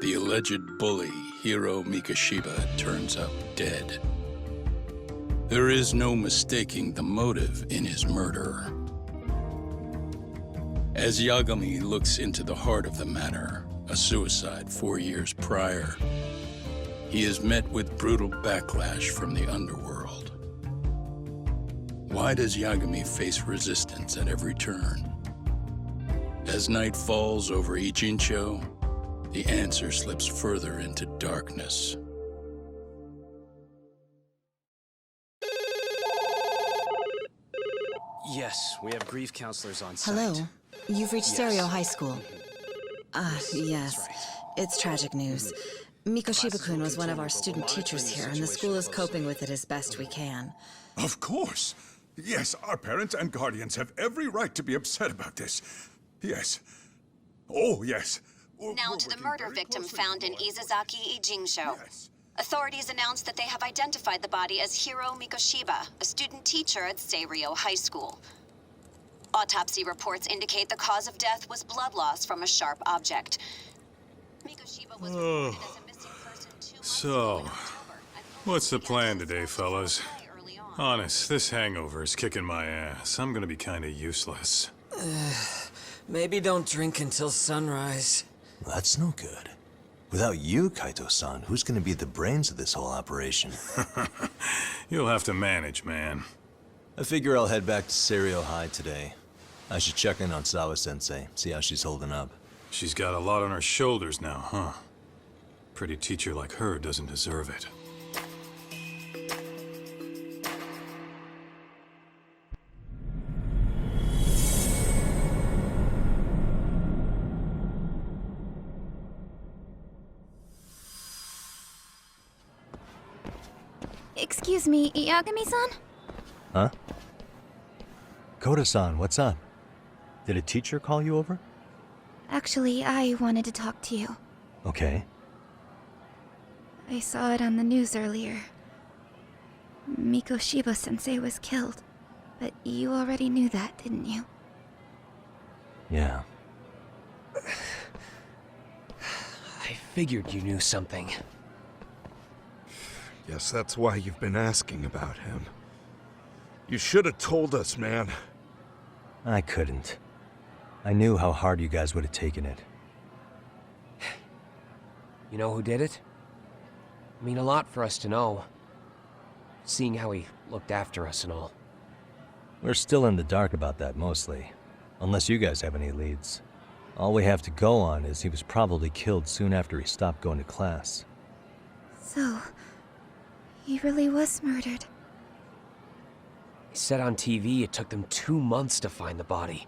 The alleged bully, Hiro Mikoshiba, turns up dead. There is no mistaking the motive in his murder. As Yagami looks into the heart of the matter, a suicide 4 years prior, he is met with brutal backlash from the underworld. Why does Yagami face resistance at every turn? As night falls over Ichincho, the answer slips further into darkness. Yes, we have grief counselors on site. Hello. You've reached Yes. Stereo High School. Yes. That's right. It's tragic news. Mikoshiba-kun was one of our student teachers here, and the school is coping with it as best we can. Of course. Yes, our parents and guardians have every right to be upset about this. Yes. Oh, yes. Now to the murder victim found in Izazaki Ijincho. Yes. Authorities announced that they have identified the body as Hiro Mikoshiba, a student teacher at Seiryo High School. Autopsy reports indicate the cause of death was blood loss from a sharp object. Mikoshiba was reported as a missing person 2 months So, ago in October. what's the plan today, fellas? Early on. Honest, this hangover is kicking my ass. I'm gonna be kinda useless. Maybe don't drink until sunrise. That's no good. Without you, Kaito-san, who's gonna be the brains of this whole operation? You'll have to manage, man. I figure I'll head back to Seiryo High today. I should check in on Sawa-sensei, see how she's holding up. She's got a lot on her shoulders now, huh? Pretty teacher like her doesn't deserve it. Excuse me, Yagami-san? Huh? Koda-san, what's up? Did a teacher call you over? Actually, I wanted to talk to you. Okay. I saw it on the news earlier. Mikoshiba-sensei was killed. But you already knew that, didn't you? Yeah. I figured you knew something. Yes, that's why you've been asking about him. You should have told us, man. I couldn't. I knew how hard you guys would have taken it. You know who did it? I mean a lot for us to know. Seeing how he looked after us and all. We're still in the dark about that, mostly. Unless you guys have any leads. All we have to go on is he was probably killed soon after he stopped going to class. So, he really was murdered. He said on TV it took them 2 months to find the body.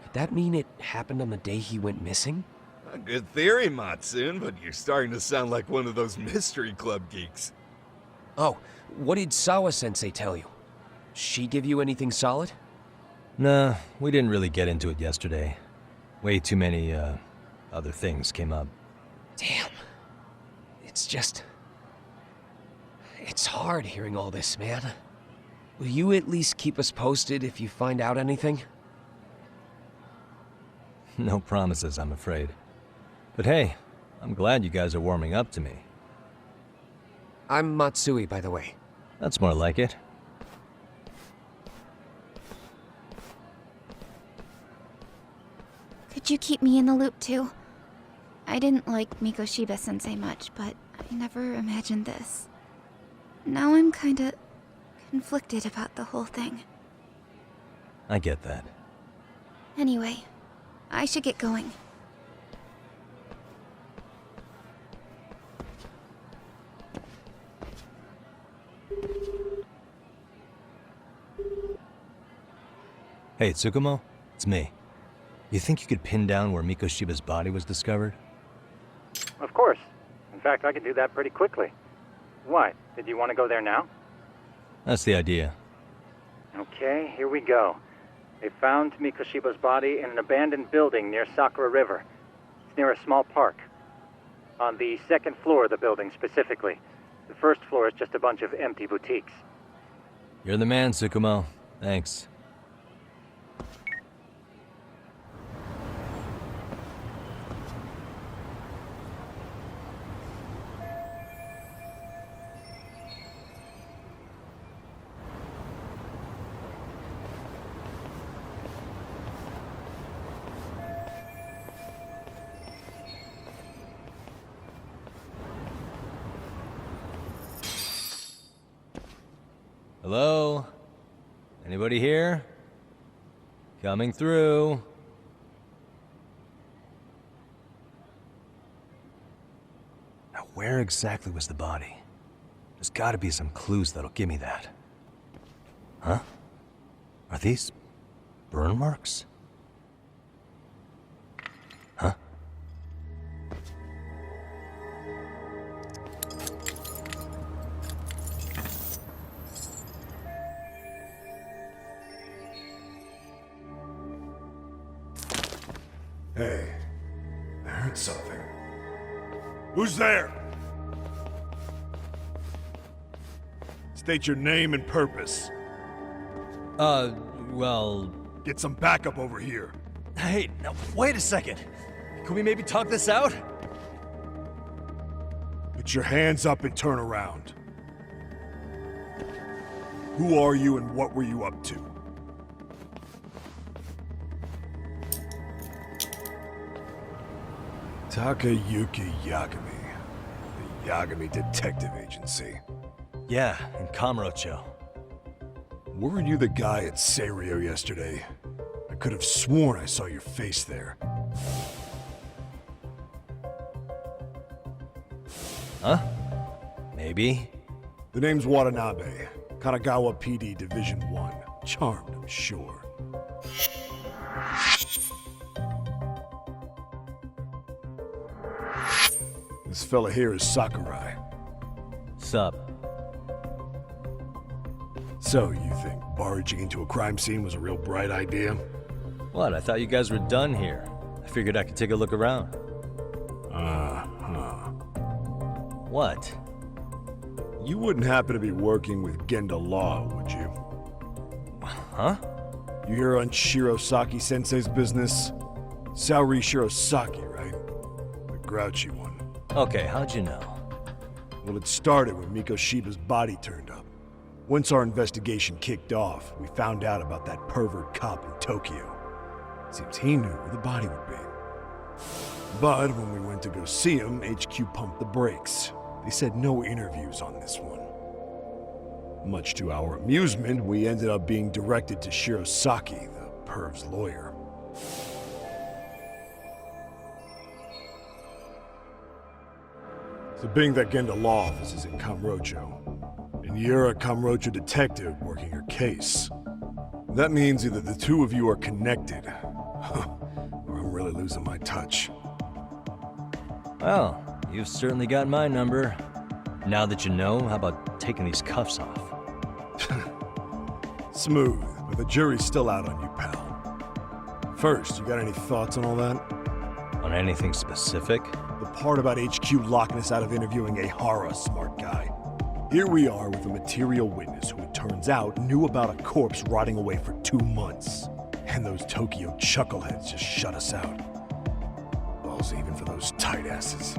Could that mean it happened on the day he went missing? A good theory, Matsune, but you're starting to sound like one of those mystery club geeks. Oh, what did Sawa-sensei tell you? She give you anything solid? Nah, we didn't really get into it yesterday. Way too many, other things came up. Damn. It's just... It's hard hearing all this, man. Will you at least keep us posted if you find out anything? No promises, I'm afraid. But hey, I'm glad you guys are warming up to me. I'm Matsui, by the way. That's more like it. Could you keep me in the loop too? I didn't like Mikoshiba-sensei much, but I never imagined this. Now I'm kinda conflicted about the whole thing. I get that. Anyway, I should get going. Hey, Tsukumo? It's me. You think you could pin down where Mikoshiba's body was discovered? Of course. In fact, I could do that pretty quickly. What? Did you want to go there now? That's the idea. Okay, here we go. They found Mikoshiba's body in an abandoned building near Sakura River. It's near a small park. On the second floor of the building, specifically. The first floor is just a bunch of empty boutiques. You're the man, Tsukumo. Thanks. Hello? Anybody here? Coming through. Now, where exactly was the body? There's gotta be some clues that'll give me that. Huh? Are these burn marks? Huh? Hey, I heard something. Who's there? State your name and purpose. Well... Get some backup over here. Hey, now wait a second. Can we maybe talk this out? Put your hands up and turn around. Who are you and what were you up to? Takayuki Yagami. The Yagami Detective Agency. Yeah, in Kamurocho. Weren't you the guy at Serio yesterday? I could have sworn I saw your face there. Huh? Maybe. The name's Watanabe. Kanagawa PD Division 1. Charmed, I'm sure. This fella here is Sakurai. Sup? So, you think barging into a crime scene was a real bright idea? What, I thought you guys were done here. I figured I could take a look around. What? You wouldn't happen to be working with Genda Law, would you? Huh? You hear on Shirosaki-sensei's business? Saori Shirosaki, right? The grouchy one. Okay, how'd you know? Well, it started when Mikoshiba's body turned up. Once our investigation kicked off, we found out about that pervert cop in Tokyo. Seems he knew where the body would be. But when we went to go see him, HQ pumped the brakes. They said no interviews on this one. Much to our amusement, we ended up being directed to Shirosaki, the perv's lawyer. So being that Genda Law office is in Kamurocho, and you're a Kamurocho detective working your case, that means either the two of you are connected, or I'm really losing my touch. Well, you've certainly got my number. Now that you know, how about taking these cuffs off? Smooth, but the jury's still out on you, pal. First, you got any thoughts on all that? On anything specific? The part about HQ locking us out of interviewing Ehara, smart guy. Here we are with a material witness who it turns out knew about a corpse rotting away for 2 months. And those Tokyo chuckleheads just shut us out. Balls even for those tight asses.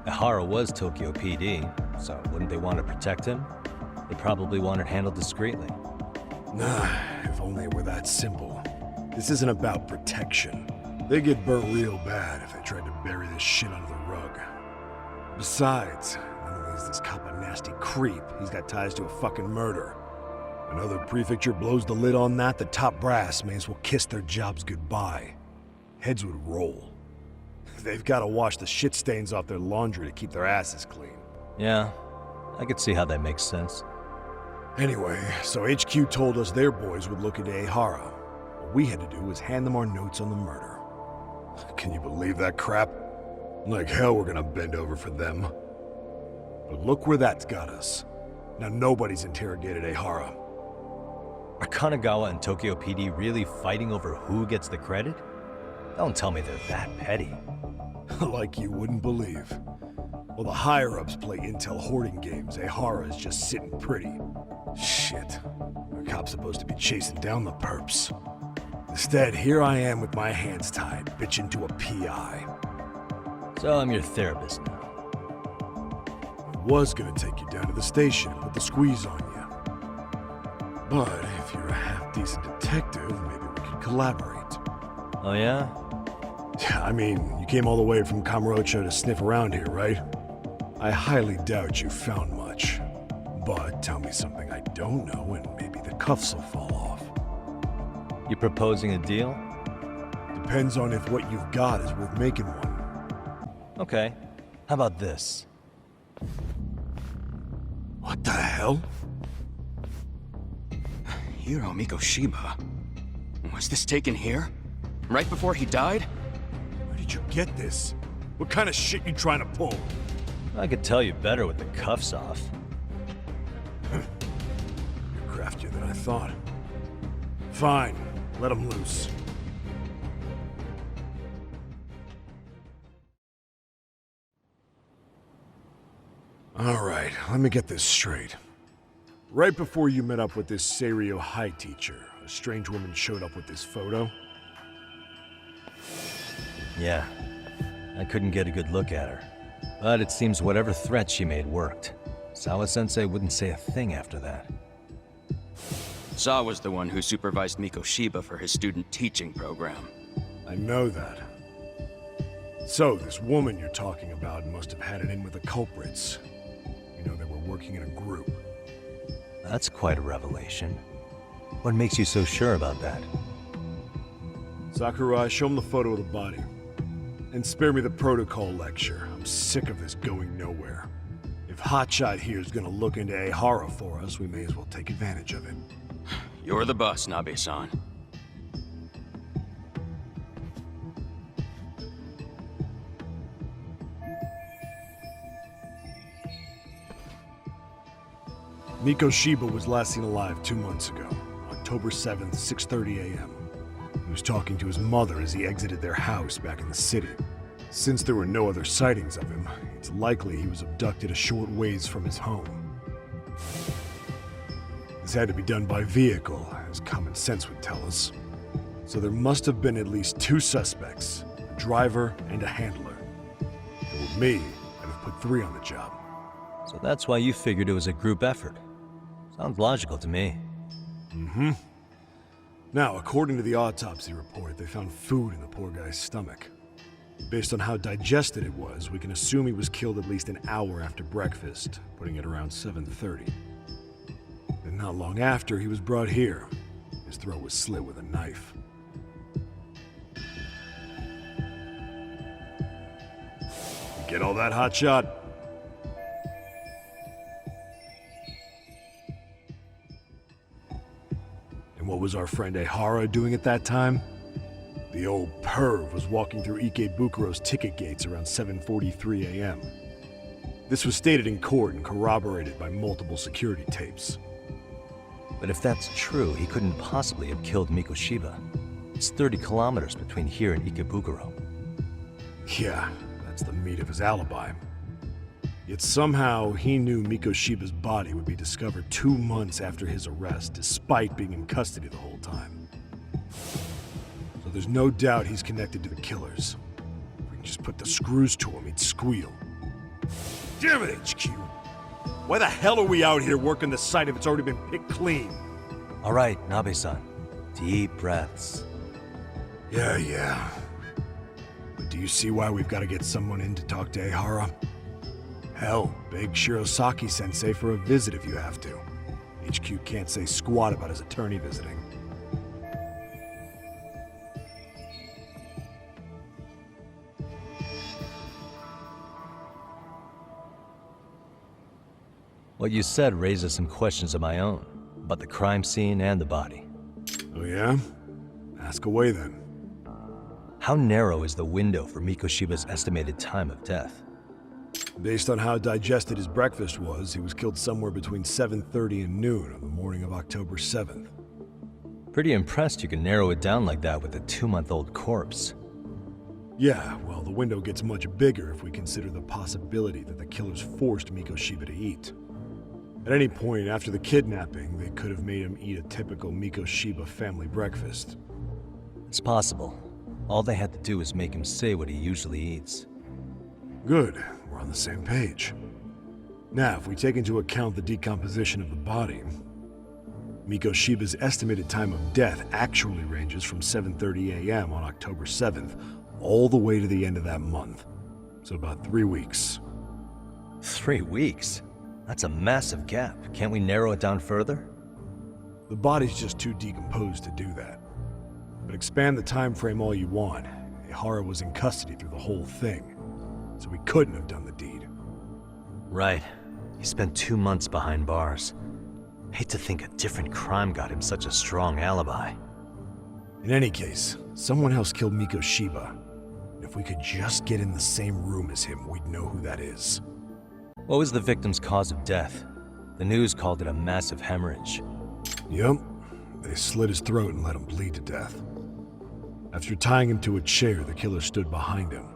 Ehara was Tokyo PD, so wouldn't they want to protect him? They probably want it handled discreetly. Nah, if only it were that simple. This isn't about protection. They get burnt real bad if they tried to bury this shit under the rug. Besides, not only is this cop a nasty creep, he's got ties to a fucking murder. Another prefecture blows the lid on that, the top brass may as well kiss their jobs goodbye. Heads would roll. They've got to wash the shit stains off their laundry to keep their asses clean. Yeah, I could see how that makes sense. Anyway, so HQ told us their boys would look into Ehara. What we had to do was hand them our notes on the murder. Can you believe that crap? Like hell we're gonna bend over for them. But look where that's got us. Now nobody's interrogated Ehara. Are Kanagawa and Tokyo PD really fighting over who gets the credit? Don't tell me they're that petty. Like you wouldn't believe. While the higher-ups play intel hoarding games, Ehara is just sitting pretty. Shit. The cop's supposed to be chasing down the perps. Instead, here I am with my hands tied, bitching to a PI. So I'm your therapist now. I was gonna take you down to the station and put the squeeze on you. But if you're a half-decent detective, maybe we could collaborate. Oh, yeah? Yeah, I mean, you came all the way from Kamurocho to sniff around here, right? I highly doubt you found much. But tell me something I don't know, and maybe the cuffs will fall off. You proposing a deal? Depends on if what you've got is worth making one. Okay. How about this? What the hell? Hiro Mikoshiba. Was this taken here? Right before he died? Where did you get this? What kind of shit you trying to pull? I could tell you better with the cuffs off. You're craftier than I thought. Fine, let him loose. All right, let me get this straight. Right before you met up with this Seiryo High teacher, a strange woman showed up with this photo? Yeah. I couldn't get a good look at her. But it seems whatever threat she made worked. Sawa-sensei wouldn't say a thing after that. Saw was the one who supervised Mikoshiba for his student teaching program. I know that. So, this woman you're talking about must have had it in with the culprits. You know, they were working in a group. That's quite a revelation. What makes you so sure about that? Sakurai, show him the photo of the body. And spare me the protocol lecture. I'm sick of this going nowhere. If Hotshot here is gonna look into Ehara for us, we may as well take advantage of it. You're the boss, Nabe-san. Mikoshiba was last seen alive 2 months ago, October 7th, 6:30 a.m. He was talking to his mother as he exited their house back in the city. Since there were no other sightings of him, it's likely he was abducted a short ways from his home. This had to be done by vehicle, as common sense would tell us. So there must have been at least 2 suspects, a driver and a handler. If it were me, I'd have put 3 on the job. So that's why you figured it was a group effort. Sounds logical to me. Mm-hmm. Now, according to the autopsy report, they found food in the poor guy's stomach. Based on how digested it was, we can assume he was killed at least an hour after breakfast, putting it around 7:30. And not long after, he was brought here. His throat was slit with a knife. You get all that, Hotshot? And what was our friend Ehara doing at that time? The old perv was walking through Ikebukuro's ticket gates around 7:43 a.m. This was stated in court and corroborated by multiple security tapes. But if that's true, he couldn't possibly have killed Mikoshiba. It's 30 kilometers between here and Ikebukuro. Yeah, that's the meat of his alibi. Yet somehow he knew Mikoshiba's body would be discovered 2 months after his arrest, despite being in custody the whole time. So there's no doubt he's connected to the killers. If we can just put the screws to him, he'd squeal. Damn it, HQ! Why the hell are we out here working the site if it's already been picked clean? All right, Nabe-san. Deep breaths. Yeah. But do you see why we've got to get someone in to talk to Ehara? Hell, beg Shirosaki-sensei for a visit if you have to. HQ can't say squat about his attorney visiting. What you said raises some questions of my own, about the crime scene and the body. Oh yeah? Ask away then. How narrow is the window for Mikoshiba's estimated time of death? Based on how digested his breakfast was, he was killed somewhere between 7:30 and noon on the morning of October 7th. Pretty impressed you can narrow it down like that with a 2-month-old corpse. Yeah, well, the window gets much bigger if we consider the possibility that the killers forced Mikoshiba to eat. At any point after the kidnapping, they could have made him eat a typical Mikoshiba family breakfast. It's possible. All they had to do was make him say what he usually eats. Good. We're on the same page. Now, if we take into account the decomposition of the body, Mikoshiba's estimated time of death actually ranges from 7:30 a.m. on October 7th all the way to the end of that month. So about 3 weeks. 3 weeks? That's a massive gap. Can't we narrow it down further? The body's just too decomposed to do that. But expand the time frame all you want. Ihara was in custody through the whole thing, so he couldn't have done the deed. Right. He spent 2 months behind bars. Hate to think a different crime got him such a strong alibi. In any case, someone else killed Mikoshiba. If we could just get in the same room as him, we'd know who that is. What was the victim's cause of death? The news called it a massive hemorrhage. Yep. They slit his throat and let him bleed to death. After tying him to a chair, the killer stood behind him.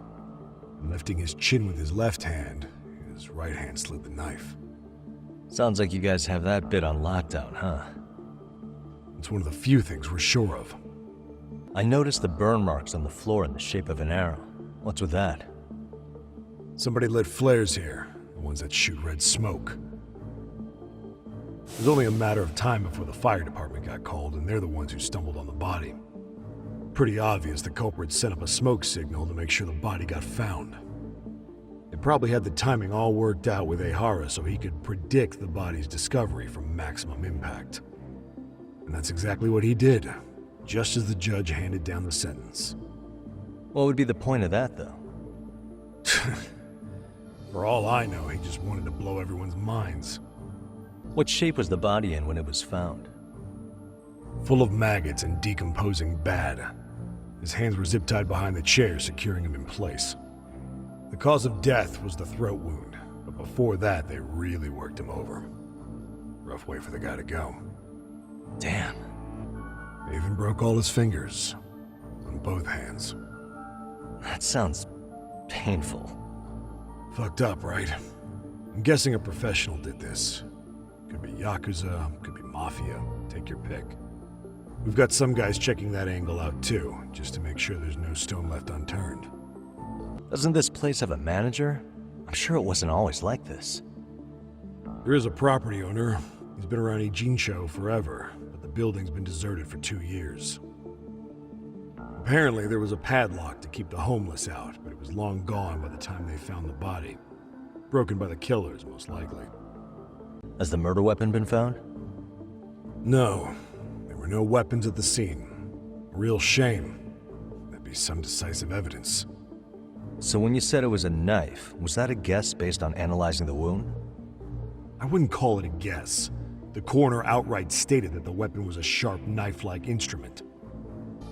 And lifting his chin with his left hand, his right hand slid the knife. Sounds like you guys have that bit on lockdown, huh? It's one of the few things we're sure of. I noticed the burn marks on the floor in the shape of an arrow. What's with that? Somebody lit flares here, the ones that shoot red smoke. It was only a matter of time before the fire department got called, and they're the ones who stumbled on the body. Pretty obvious the culprit set up a smoke signal to make sure the body got found. They probably had the timing all worked out with Ihara so he could predict the body's discovery from maximum impact. And that's exactly what he did, just as the judge handed down the sentence. What would be the point of that, though? For all I know, he just wanted to blow everyone's minds. What shape was the body in when it was found? Full of maggots and decomposing bad. His hands were zip-tied behind the chair, securing him in place. The cause of death was the throat wound, but before that, they really worked him over. Rough way for the guy to go. Damn. They even broke all his fingers. On both hands. That sounds painful. Fucked up, right? I'm guessing a professional did this. Could be Yakuza, could be Mafia, take your pick. We've got some guys checking that angle out too, just to make sure there's no stone left unturned. Doesn't this place have a manager? I'm sure it wasn't always like this. There is a property owner. He's been around Ijincho forever, but the building's been deserted for 2 years. Apparently, there was a padlock to keep the homeless out, but it was long gone by the time they found the body. Broken by the killers, most likely. Has the murder weapon been found? No. There were no weapons at the scene. A real shame. That'd be some decisive evidence. So when you said it was a knife, was that a guess based on analyzing the wound? I wouldn't call it a guess. The coroner outright stated that the weapon was a sharp knife-like instrument.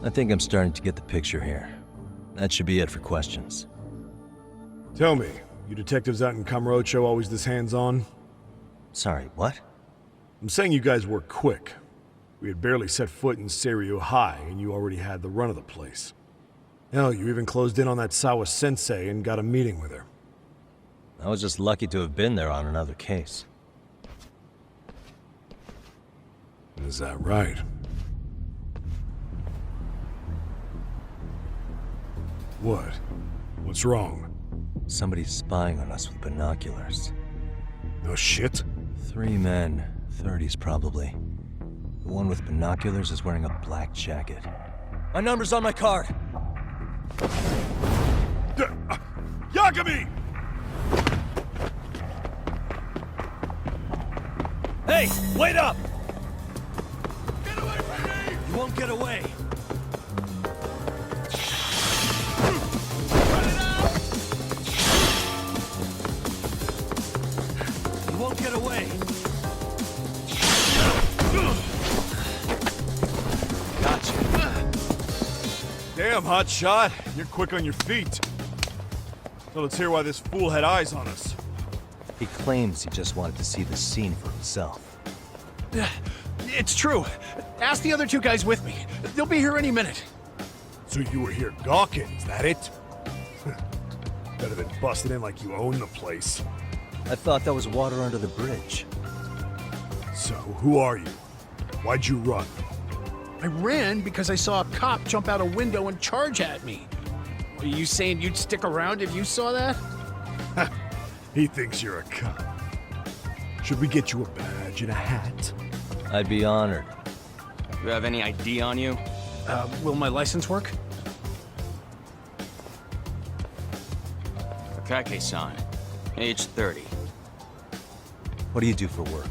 I think I'm starting to get the picture here. That should be it for questions. Tell me, you detectives out in Kamurocho always this hands-on? Sorry, what? I'm saying you guys work quick. We had barely set foot in Seiryu High, and you already had the run of the place. Hell, you even closed in on that Sawa Sensei and got a meeting with her. I was just lucky to have been there on another case. Is that right? What? What's wrong? Somebody's spying on us with binoculars. No shit? 3 men, 30s probably. The one with binoculars is wearing a black jacket. My number's on my card! Yagami! Hey, wait up! Get away from me! You won't get away! You won't get away! Gotcha. Damn, hotshot. You're quick on your feet. So let's hear why this fool had eyes on us. He claims he just wanted to see the scene for himself. It's true. Ask the other 2 guys with me. They'll be here any minute. So you were here gawking, is that it? Better than busting in like you own the place. I thought that was water under the bridge. So, who are you? Why'd you run? I ran because I saw a cop jump out a window and charge at me. Are you saying you'd stick around if you saw that? He thinks you're a cop. Should we get you a badge and a hat? I'd be honored. You have any ID on you? Will my license work? Akake-san, age 30. What do you do for work?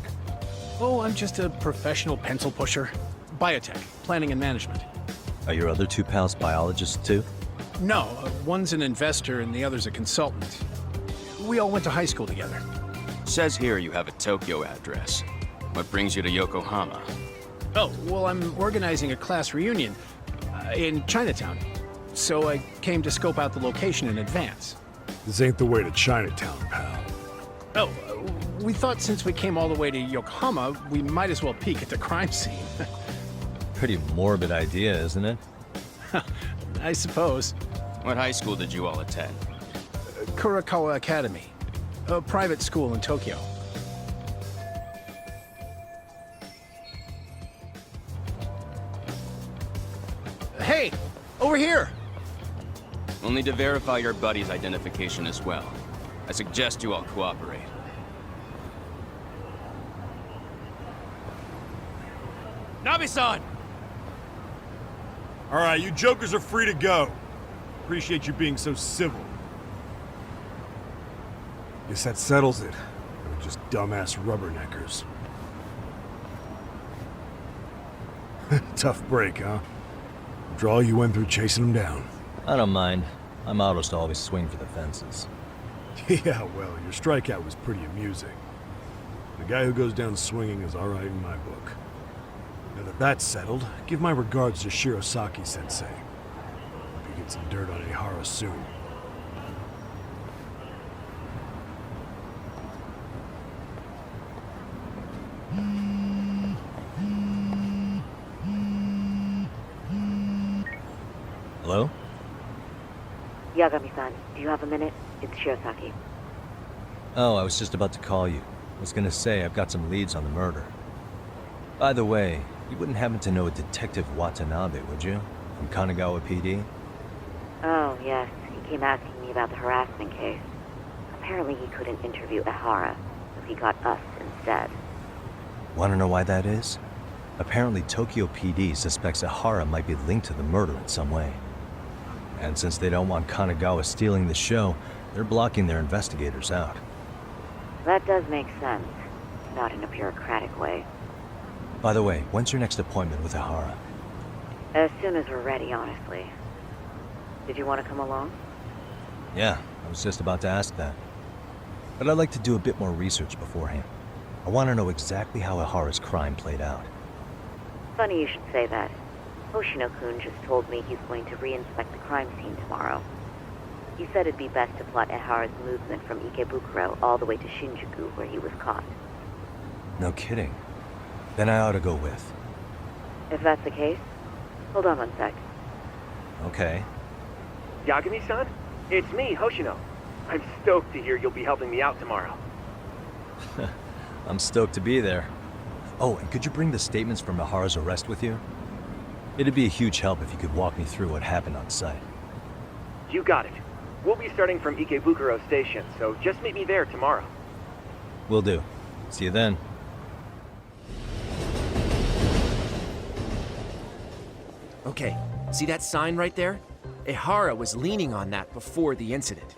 Oh, I'm just a professional pencil pusher. Biotech, planning and management. Are your other two pals biologists too? No, one's an investor and the other's a consultant. We all went to high school together. Says here you have a Tokyo address. What brings you to Yokohama? Oh, well, I'm organizing a class reunion in Chinatown. So I came to scope out the location in advance. This ain't the way to Chinatown, pal. Oh, we thought since we came all the way to Yokohama, we might as well peek at the crime scene. Pretty morbid idea, isn't it? I suppose. What high school did you all attend? Kurakawa Academy, a private school in Tokyo. Hey, over here! We'll need to verify your buddy's identification as well. I suggest you all cooperate. Nabe-san! All right, you jokers are free to go. Appreciate you being so civil. Guess that settles it. We're just dumbass rubberneckers. Tough break, huh? After all you went through chasing them down. I don't mind. My motto's to always swing for the fences. Yeah, well, your strikeout was pretty amusing. The guy who goes down swinging is alright in my book. Now that that's settled, give my regards to Shirosaki-sensei. Hope you get some dirt on Ehara soon. Hello? Yagami-san, do you have a minute? It's Shirosaki. Oh, I was just about to call you. I was gonna say I've got some leads on the murder. By the way, you wouldn't happen to know a Detective Watanabe, would you? From Kanagawa PD? Oh, yes. He came asking me about the harassment case. Apparently he couldn't interview Ehara, so he got us instead. Wanna know why that is? Apparently Tokyo PD suspects Ehara might be linked to the murder in some way. And since they don't want Kanagawa stealing the show, they're blocking their investigators out. That does make sense. Not in a bureaucratic way. By the way, when's your next appointment with Ehara? As soon as we're ready, honestly. Did you want to come along? Yeah, I was just about to ask that. But I'd like to do a bit more research beforehand. I want to know exactly how Ehara's crime played out. Funny you should say that. Hoshino-kun just told me he's going to re-inspect the crime scene tomorrow. He said it'd be best to plot Ehara's movement from Ikebukuro all the way to Shinjuku, where he was caught. No kidding. Then I ought to go with. If that's the case, hold on one sec. Okay. Yagami-san? It's me, Hoshino. I'm stoked to hear you'll be helping me out tomorrow. I'm stoked to be there. Oh, and could you bring the statements from Ehara's arrest with you? It'd be a huge help if you could walk me through what happened on site. You got it. We'll be starting from Ikebukuro Station, so just meet me there tomorrow. Will do. See you then. Okay, see that sign right there? Ehara was leaning on that before the incident.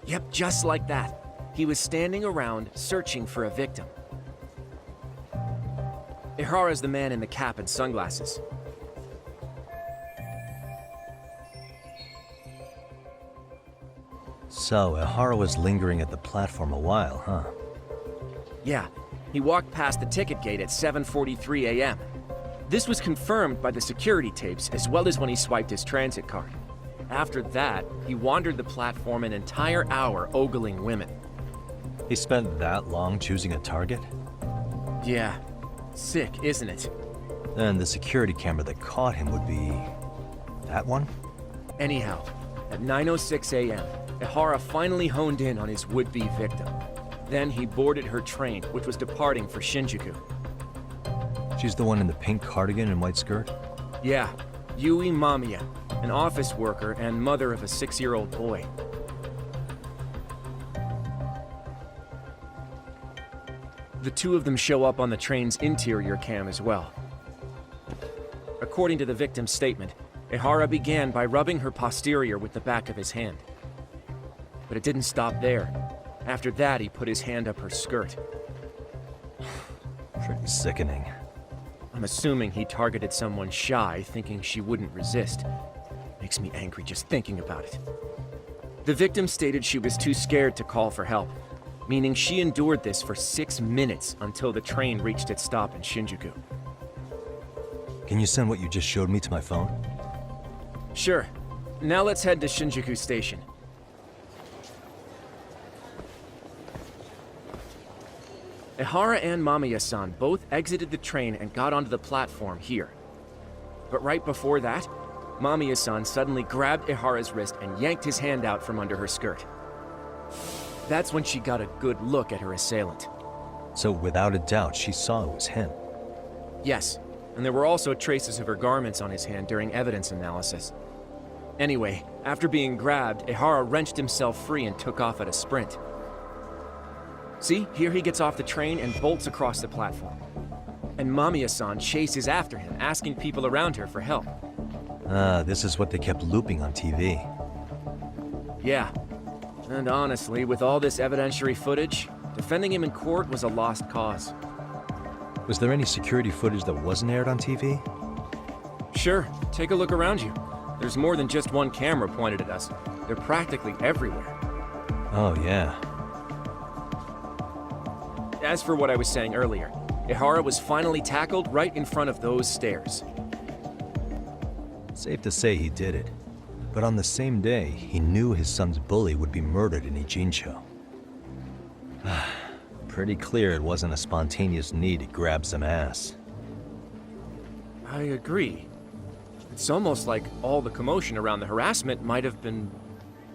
Yep, just like that. He was standing around searching for a victim. Ehara's the man in the cap and sunglasses. So, Ehara was lingering at the platform a while, huh? Yeah, he walked past the ticket gate at 7:43 a.m. This was confirmed by the security tapes as well as when he swiped his transit card. After that, he wandered the platform an entire hour ogling women. He spent that long choosing a target? Yeah. Sick, isn't it? Then the security camera that caught him would be... that one? Anyhow, at 9:06 a.m., Ehara finally honed in on his would-be victim. Then he boarded her train, which was departing for Shinjuku. She's the one in the pink cardigan and white skirt? Yeah, Yui Mamiya, an office worker and mother of a 6-year-old boy. the two of them show up on the train's interior cam as well. According to the victim's statement, Ihara began by rubbing her posterior with the back of his hand. But it didn't stop there. After that, he put his hand up her skirt. Pretty sickening. I'm assuming he targeted someone shy, thinking she wouldn't resist. Makes me angry just thinking about it. The victim stated she was too scared to call for help, meaning she endured this for 6 minutes until the train reached its stop in Shinjuku. Can you send what you just showed me to my phone? Sure. Now let's head to Shinjuku Station. Ihara and Mamiya-san both exited the train and got onto the platform here. But right before that, Mamiya-san suddenly grabbed Ihara's wrist and yanked his hand out from under her skirt. That's when she got a good look at her assailant. So without a doubt, she saw it was him. Yes, and there were also traces of her garments on his hand during evidence analysis. Anyway, after being grabbed, Ihara wrenched himself free and took off at a sprint. See, here he gets off the train and bolts across the platform. And Mamiya-san chases after him, asking people around her for help. This is what they kept looping on TV. Yeah. And honestly, with all this evidentiary footage, defending him in court was a lost cause. Was there any security footage that wasn't aired on TV? Sure, take a look around you. There's more than just one camera pointed at us. They're practically everywhere. Oh, yeah. As for what I was saying earlier, Ihara was finally tackled right in front of those stairs. Safe to say he did it. But on the same day, he knew his son's bully would be murdered in Ijincho. Pretty clear it wasn't a spontaneous need to grab some ass. I agree. It's almost like all the commotion around the harassment might have been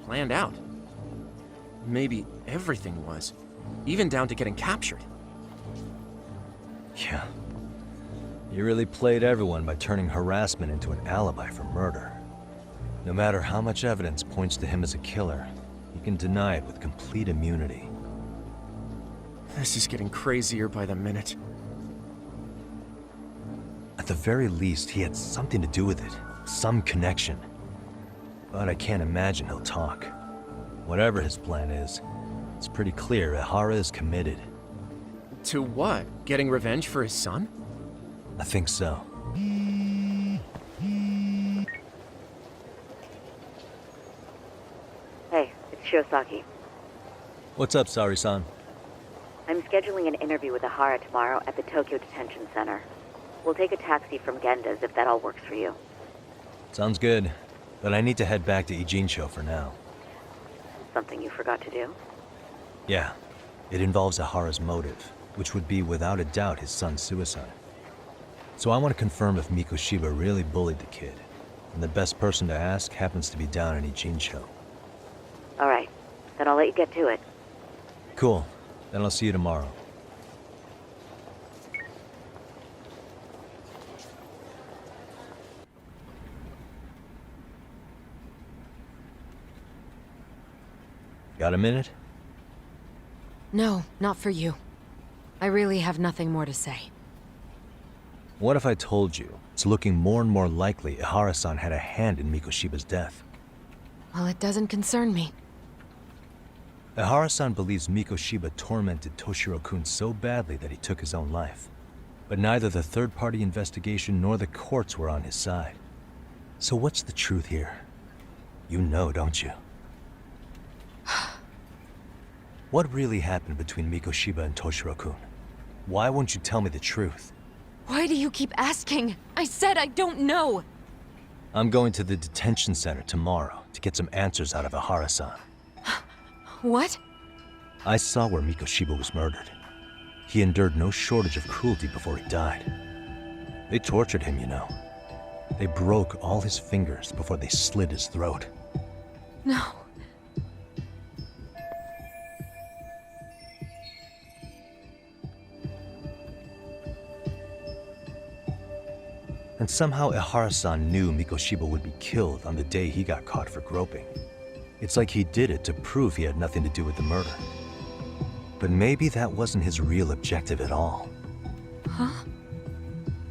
planned out. Maybe everything was. Even down to getting captured. Yeah. You really played everyone by turning harassment into an alibi for murder. No matter how much evidence points to him as a killer, you can deny it with complete immunity. This is getting crazier by the minute. At the very least, he had something to do with it. Some connection. But I can't imagine he'll talk. Whatever his plan is, it's pretty clear Ihara is committed. To what? Getting revenge for his son? I think so. Hey, it's Shirosaki. What's up, Sari-san? I'm scheduling an interview with Ihara tomorrow at the Tokyo Detention Center. We'll take a taxi from Genda's if that all works for you. Sounds good, but I need to head back to Ijincho for now. Something you forgot to do? Yeah, it involves Ihara's motive, which would be without a doubt his son's suicide. So I want to confirm if Mikoshiba really bullied the kid, and the best person to ask happens to be down in Ijincho. All right, then I'll let you get to it. Cool, then I'll see you tomorrow. Got a minute? No, not for you. I really have nothing more to say. What if I told you it's looking more and more likely Ihara-san had a hand in Mikoshiba's death? Well, it doesn't concern me. Ihara-san believes Mikoshiba tormented Toshiro-kun so badly that he took his own life. But neither the third-party investigation nor the courts were on his side. So what's the truth here? You know, don't you? What really happened between Mikoshiba and Toshiro-kun? Why won't you tell me the truth? Why do you keep asking? I said I don't know! I'm going to the detention center tomorrow to get some answers out of Ihara-san. What? I saw where Mikoshiba was murdered. He endured no shortage of cruelty before he died. They tortured him, you know. They broke all his fingers before they slit his throat. No. And somehow Ihara-san knew Mikoshiba would be killed on the day he got caught for groping. It's like he did it to prove he had nothing to do with the murder. But maybe that wasn't his real objective at all. Huh?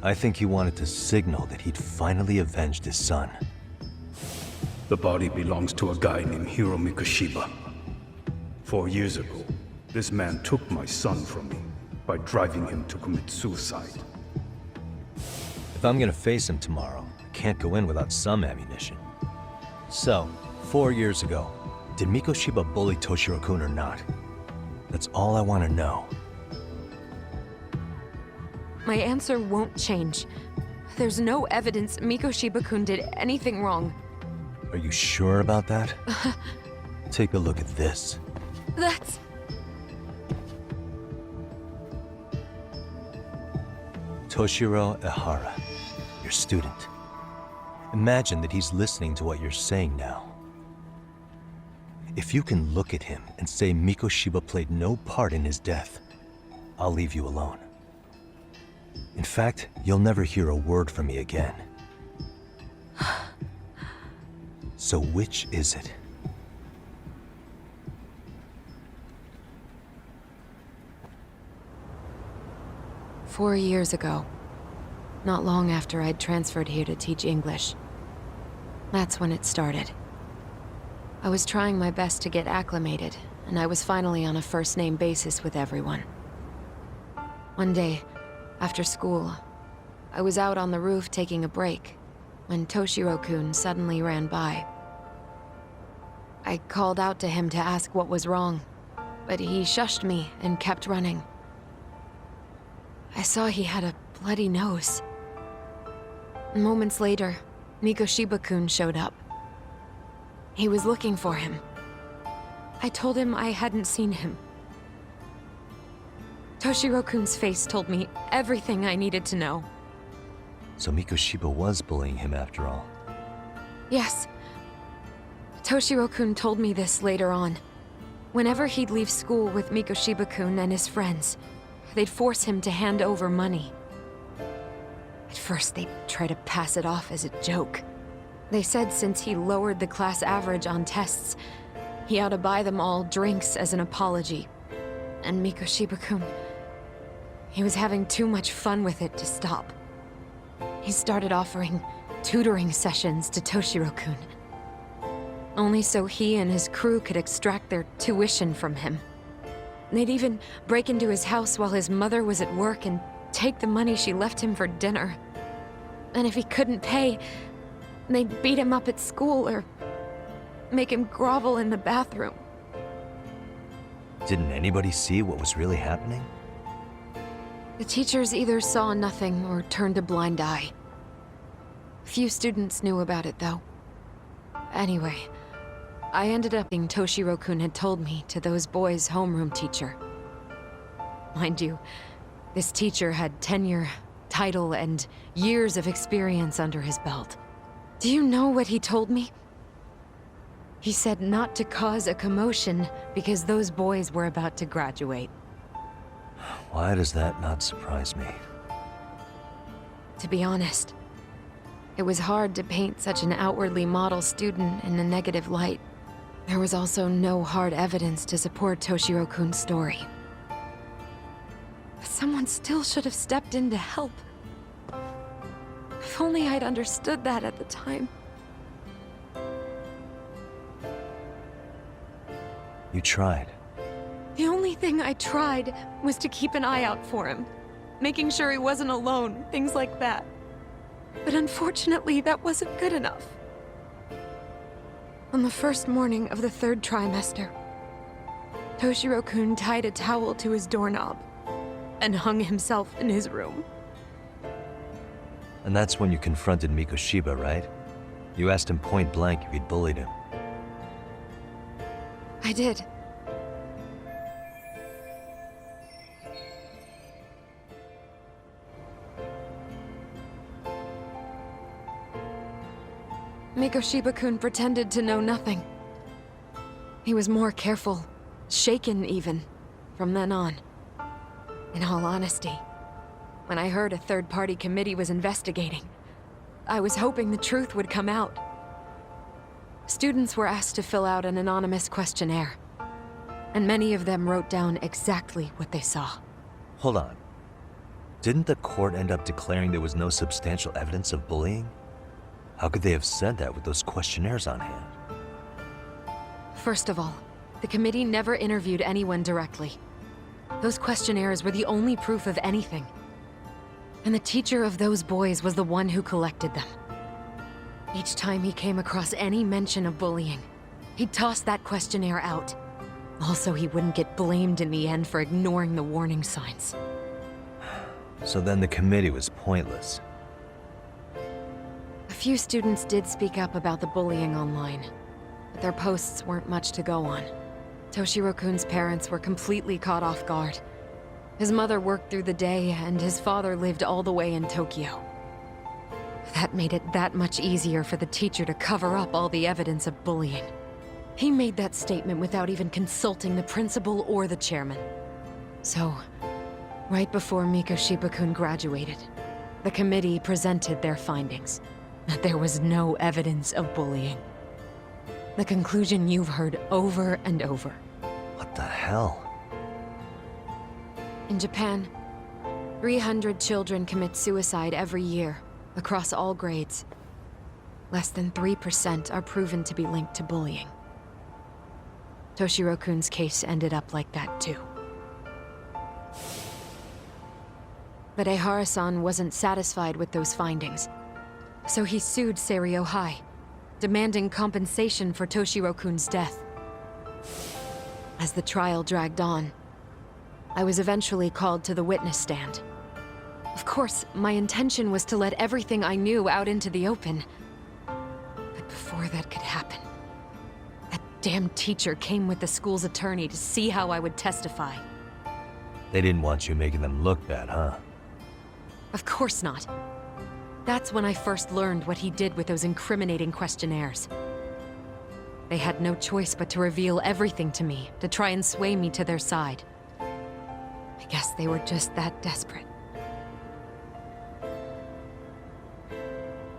I think he wanted to signal that he'd finally avenged his son. The body belongs to a guy named Hiro Mikoshiba. 4 years ago, this man took my son from me by driving him to commit suicide. If I'm gonna face him tomorrow, I can't go in without some ammunition. So, 4 years ago, did Mikoshiba bully Toshiro-kun or not? That's all I want to know. My answer won't change. There's no evidence Mikoshiba-kun did anything wrong. Are you sure about that? Take a look at this. That's... Toshiro Ehara, your student. Imagine that he's listening to what you're saying now. If you can look at him and say Mikoshiba played no part in his death, I'll leave you alone. In fact, you'll never hear a word from me again. So which is it? "4 years ago, not long after I'd transferred here to teach English. That's when it started. I was trying my best to get acclimated, and I was finally on a first-name basis with everyone. One day, after school, I was out on the roof taking a break, when Toshiro-kun suddenly ran by. I called out to him to ask what was wrong, but he shushed me and kept running. I saw he had a bloody nose. Moments later, Mikoshiba-kun showed up. He was looking for him. I told him I hadn't seen him. Toshiro-kun's face told me everything I needed to know. So Mikoshiba was bullying him after all. Yes. Toshiro-kun told me this later on. Whenever he'd leave school with Mikoshiba-kun and his friends, they'd force him to hand over money. At first, they'd try to pass it off as a joke. They said since he lowered the class average on tests, he ought to buy them all drinks as an apology. And Mikoshiba-kun, he was having too much fun with it to stop. He started offering tutoring sessions to Toshiro-kun, only so he and his crew could extract their tuition from him. They'd even break into his house while his mother was at work and take the money she left him for dinner. And if he couldn't pay, they'd beat him up at school or make him grovel in the bathroom. Didn't anybody see what was really happening? The teachers either saw nothing or turned a blind eye. Few students knew about it, though. Anyway, I ended up being Toshiro-kun had told me to those boys' homeroom teacher. Mind you, this teacher had tenure, title, and years of experience under his belt. Do you know what he told me? He said not to cause a commotion because those boys were about to graduate. Why does that not surprise me? To be honest, it was hard to paint such an outwardly model student in a negative light. There was also no hard evidence to support Toshiro-kun's story. But someone still should have stepped in to help. If only I'd understood that at the time. You tried. The only thing I tried was to keep an eye out for him, making sure he wasn't alone, things like that. But unfortunately, that wasn't good enough. On the first morning of the 3rd trimester, Toshiro-kun tied a towel to his doorknob and hung himself in his room. And that's when you confronted Mikoshiba, right? You asked him point blank if he'd bullied him. I did. Mikoshiba-kun pretended to know nothing. He was more careful, shaken even, from then on. In all honesty, when I heard a third-party committee was investigating, I was hoping the truth would come out. Students were asked to fill out an anonymous questionnaire. and many of them wrote down exactly what they saw. Hold on. Didn't the court end up declaring there was no substantial evidence of bullying? How could they have said that with those questionnaires on hand? First of all, the committee never interviewed anyone directly. Those questionnaires were the only proof of anything. And the teacher of those boys was the one who collected them. Each time he came across any mention of bullying, he'd toss that questionnaire out. Also, he wouldn't get blamed in the end for ignoring the warning signs. So then the committee was pointless. A few students did speak up about the bullying online, but their posts weren't much to go on. Toshiro-kun's parents were completely caught off guard. His mother worked through the day, and his father lived all the way in Tokyo. That made it that much easier for the teacher to cover up all the evidence of bullying. He made that statement without even consulting the principal or the chairman. So, right before Mikoshiba-kun graduated, the committee presented their findings, that there was no evidence of bullying. The conclusion you've heard over and over. What the hell? In Japan, 300 children commit suicide every year, across all grades. Less than 3% are proven to be linked to bullying. Toshiro-kun's case ended up like that too. But Ehara-san wasn't satisfied with those findings, so he sued Seiryo High, demanding compensation for Toshiro-kun's death. As the trial dragged on, I was eventually called to the witness stand. Of course, my intention was to let everything I knew out into the open. But before that could happen, that damn teacher came with the school's attorney to see how I would testify. They didn't want you making them look bad, huh? Of course not. That's when I first learned what he did with those incriminating questionnaires. They had no choice but to reveal everything to me, to try and sway me to their side. I guess they were just that desperate.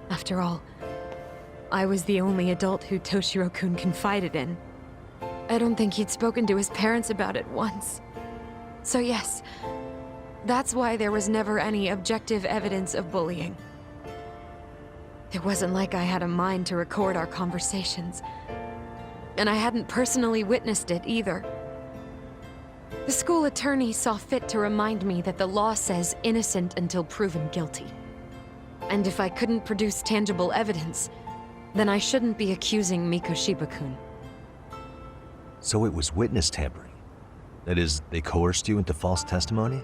After all, I was the only adult who Toshiro-kun confided in. I don't think he'd spoken to his parents about it once. So yes, that's why there was never any objective evidence of bullying. It wasn't like I had a mind to record our conversations. And I hadn't personally witnessed it either. The school attorney saw fit to remind me that the law says innocent until proven guilty. And if I couldn't produce tangible evidence, then I shouldn't be accusing Mikoshiba-kun. So it was witness tampering? That is, they coerced you into false testimony?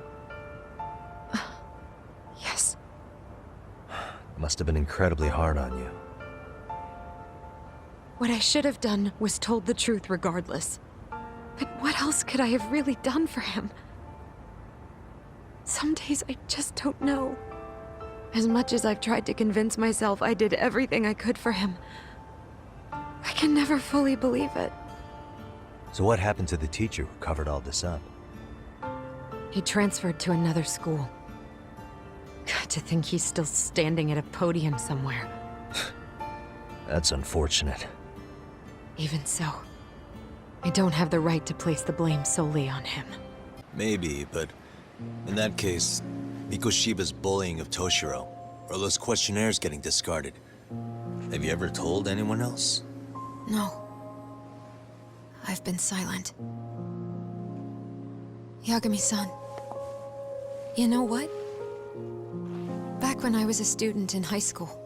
Yes. It must have been incredibly hard on you. What I should have done was told the truth regardless. But what else could I have really done for him? Some days I just don't know. As much as I've tried to convince myself I did everything I could for him, I can never fully believe it. So what happened to the teacher who covered all this up? He transferred to another school. God, to think he's still standing at a podium somewhere. That's unfortunate. Even so, I don't have the right to place the blame solely on him. Maybe, but in that case, Mikoshiba's bullying of Toshiro, or those questionnaires getting discarded. Have you ever told anyone else? No. I've been silent. Yagami-san, you know what? Back when I was a student in high school,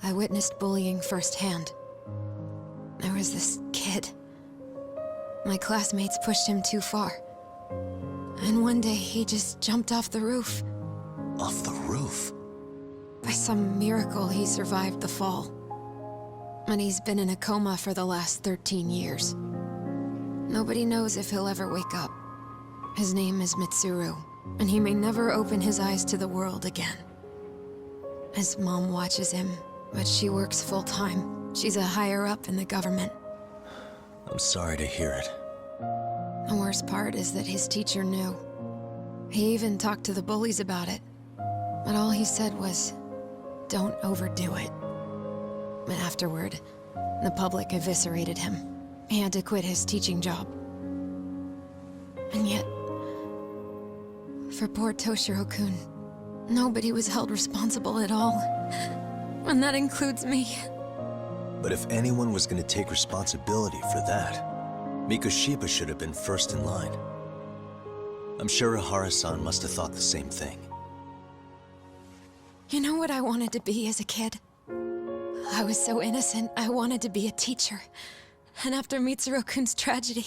I witnessed bullying firsthand. There was this kid. My classmates pushed him too far. And one day he just jumped off the roof. Off the roof? By some miracle, he survived the fall. And he's been in a coma for the last 13 years. Nobody knows if he'll ever wake up. His name is Mitsuru, and he may never open his eyes to the world again. His mom watches him, but she works full-time. She's a higher-up in the government. I'm sorry to hear it. The worst part is that his teacher knew. He even talked to the bullies about it. But all he said was, don't overdo it. But afterward, the public eviscerated him. He had to quit his teaching job. And yet, for poor Toshiro-kun, nobody was held responsible at all. And that includes me. But if anyone was going to take responsibility for that, Mikoshiba should have been first in line. I'm sure Ihara-san must have thought the same thing. You know what I wanted to be as a kid? I was so innocent, I wanted to be a teacher. And after Mitsuru-kun's tragedy,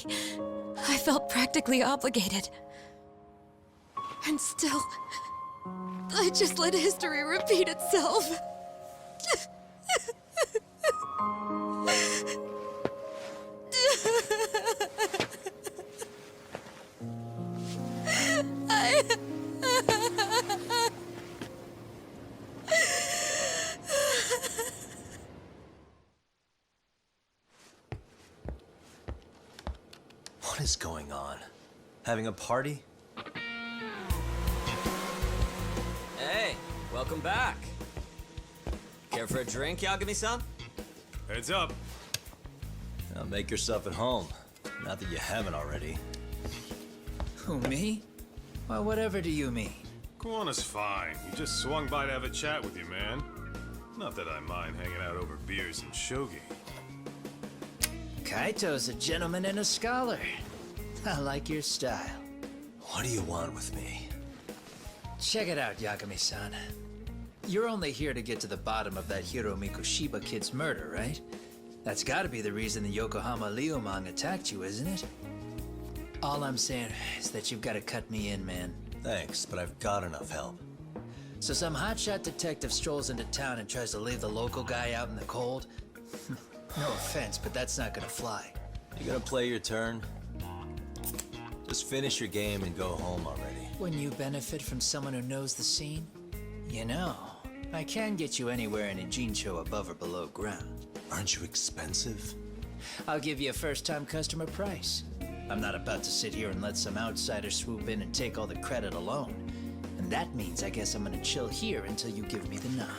I felt practically obligated. And still, I just let history repeat itself. What is going on? Having a party? Hey, welcome back. Care for a drink, Yagami-san? Heads up. Now make yourself at home. Not that you haven't already. Who, me? Well, whatever do you mean? Kuwana's fine. He just swung by to have a chat with you, man. Not that I mind hanging out over beers and shogi. Kaito's a gentleman and a scholar. I like your style. What do you want with me? Check it out, Yagami-san. You're only here to get to the bottom of that Hiro Mikoshiba kid's murder, right? That's gotta be the reason the Yokohama Liumang attacked you, isn't it? All I'm saying is that you've gotta cut me in, man. Thanks, but I've got enough help. So some hotshot detective strolls into town and tries to leave the local guy out in the cold? No offense, but that's not gonna fly. You gonna play your turn? Just finish your game and go home already. When you benefit from someone who knows the scene? You know, I can get you anywhere in a Jincho above or below ground. Aren't you expensive? I'll give you a first-time customer price. I'm not about to sit here and let some outsider swoop in and take all the credit alone. And that means I guess I'm gonna chill here until you give me the nod.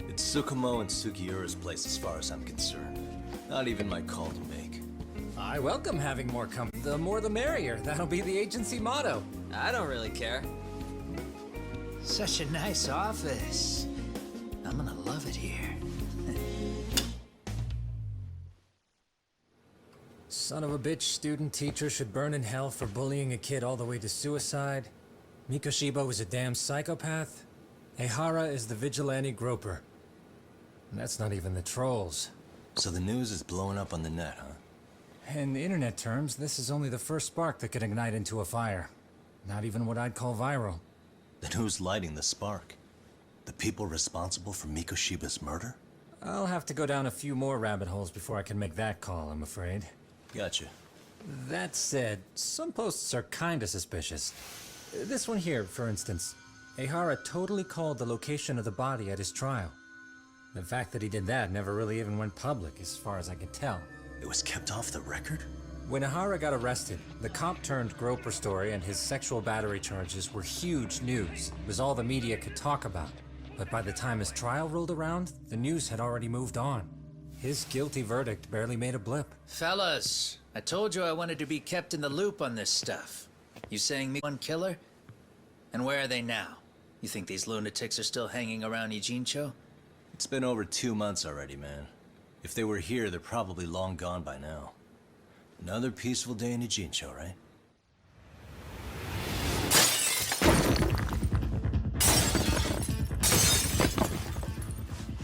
It's Tsukumo and Sugiura's place as far as I'm concerned. Not even my call to make. I welcome having more company. The more the merrier. That'll be the agency motto. I don't really care. Such a nice office. I'm gonna love it here. Son of a bitch student teacher should burn in hell for bullying a kid all the way to suicide. Mikoshiba was a damn psychopath. Ihara is the vigilante groper. And that's not even the trolls. So the news is blowing up on the net, huh? In internet terms, this is only the first spark that could ignite into a fire. Not even what I'd call viral. Then who's lighting the spark? The people responsible for Mikoshiba's murder? I'll have to go down a few more rabbit holes before I can make that call, I'm afraid. Gotcha. That said, some posts are kinda suspicious. This one here, for instance. Ihara totally called the location of the body at his trial. The fact that he did that never really even went public, as far as I can tell. It was kept off the record? When Ihara got arrested, the cop-turned-groper story and his sexual battery charges were huge news. It was all the media could talk about. But by the time his trial rolled around, the news had already moved on. His guilty verdict barely made a blip. Fellas, I told you I wanted to be kept in the loop on this stuff. You saying me one killer? And where are they now? You think these lunatics are still hanging around Ijincho? It's been over 2 months already, man. If they were here, they're probably long gone by now. Another peaceful day in Ijincho, right?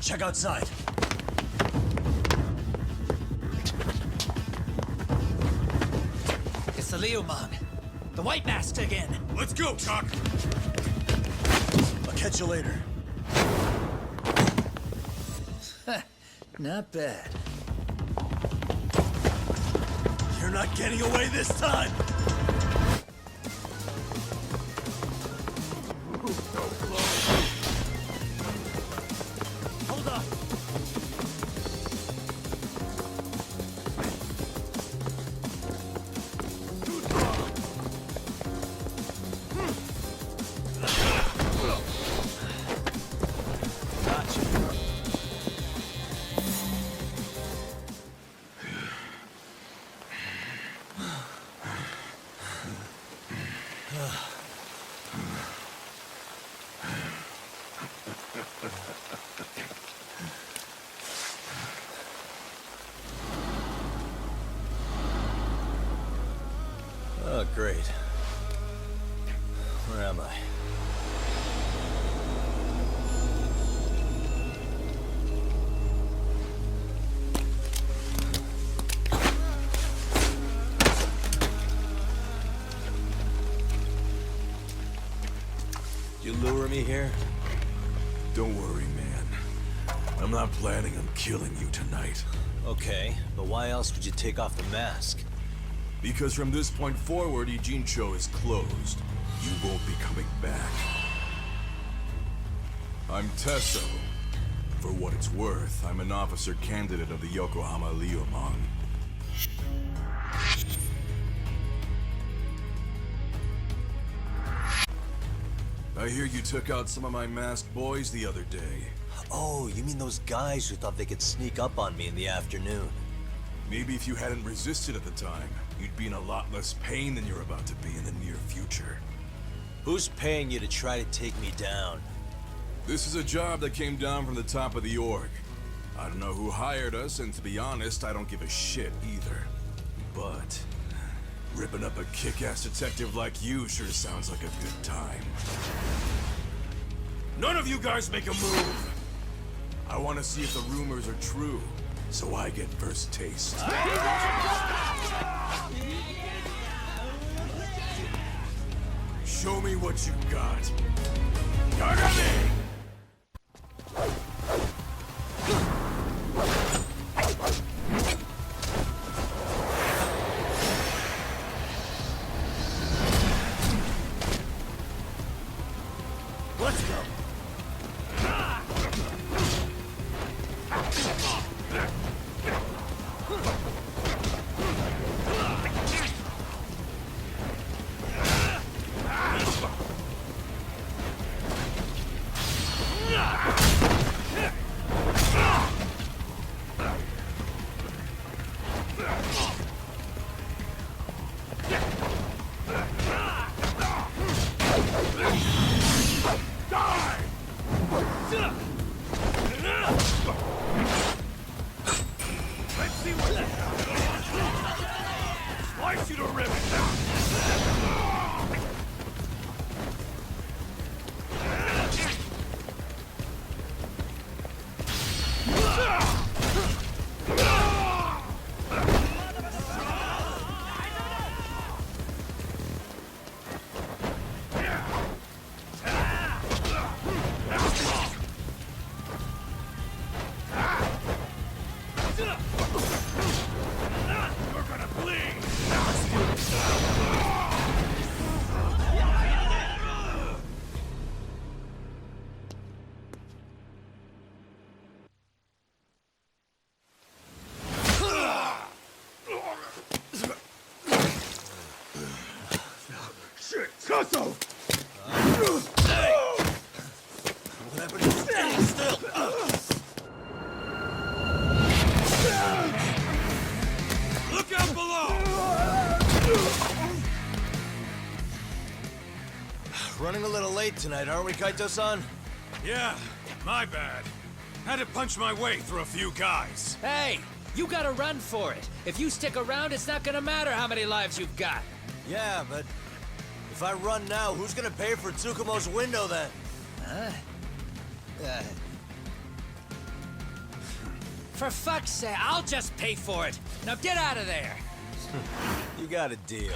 Check outside. It's the Liumang. The White Mask again. Let's go, Chuck. I'll catch you later. Not bad. You're not getting away this time! Hold up! Oh, great. Where am I? You lure me here? Don't worry, man. I'm not planning on killing you tonight. Okay, but why else would you take off the mask? Because from this point forward, Ijincho is closed. You won't be coming back. I'm Tesso. For what it's worth, I'm an officer candidate of the Yokohama Leomon. I hear you took out some of my masked boys the other day. Oh, you mean those guys who thought they could sneak up on me in the afternoon? Maybe if you hadn't resisted at the time, you'd be in a lot less pain than you're about to be in the near future. Who's paying you to try to take me down? This is a job that came down from the top of the org. I don't know who hired us, and to be honest, I don't give a shit either. But ripping up a kick-ass detective like you sure sounds like a good time. None of you guys make a move! I want to see if the rumors are true, so I get first taste. Show me what you got. Yagami! Let's go. Running a little late tonight, aren't we, Kaito-san? Yeah, my bad. Had to punch my way through a few guys. Hey, you gotta run for it. If you stick around, it's not gonna matter how many lives you've got. Yeah, but if I run now, who's gonna pay for Tsukumo's window then? Huh? For fuck's sake, I'll just pay for it. Now get out of there. You got a deal.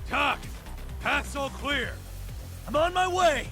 Doc, path's all clear. I'm on my way!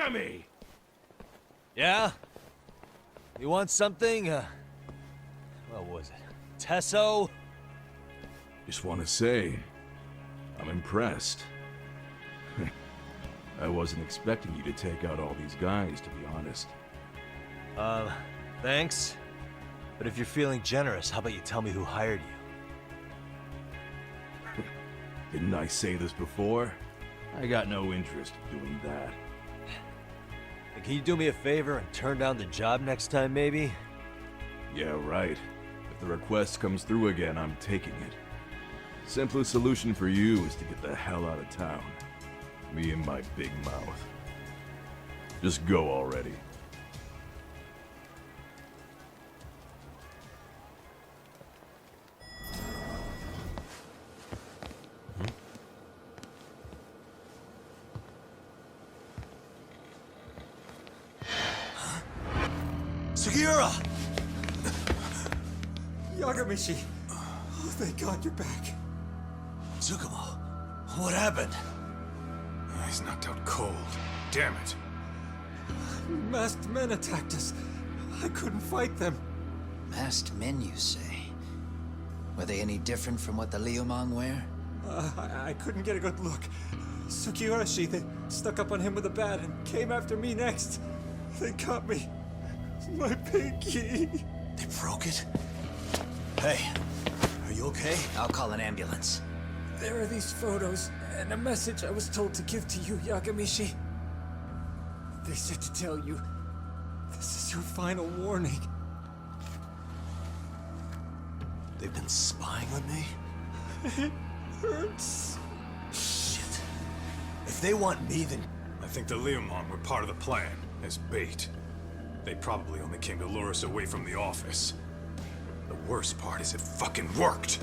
Sammy! Yeah? You want something? What was it? Tesso? Just want to say, I'm impressed. I wasn't expecting you to take out all these guys, to be honest. Thanks. But if you're feeling generous, how about you tell me who hired you? Didn't I say this before? I got no interest in doing that. And can you do me a favor and turn down the job next time, maybe? Yeah, right. If the request comes through again, I'm taking it. Simplest solution for you is to get the hell out of town. Me and my big mouth. Just go already. Sugiura! Yagamishi! Oh, thank God you're back. Tsukumo, what happened? He's knocked out cold. Damn it. Masked men attacked us. I couldn't fight them. Masked men, you say? Were they any different from what the Liumang wear? I couldn't get a good look. Sugiurashi, they stuck up on him with a bat and came after me next. They got me. My pinky. They broke it? Hey, are you okay? I'll call an ambulance. There are these photos and a message I was told to give to you, Yagamishi. They said to tell you, this is your final warning. They've been spying on me? It hurts. Shit. If they want me, then... I think the Liumang were part of the plan, as bait. They probably only came to lure us away from the office. The worst part is it fucking worked.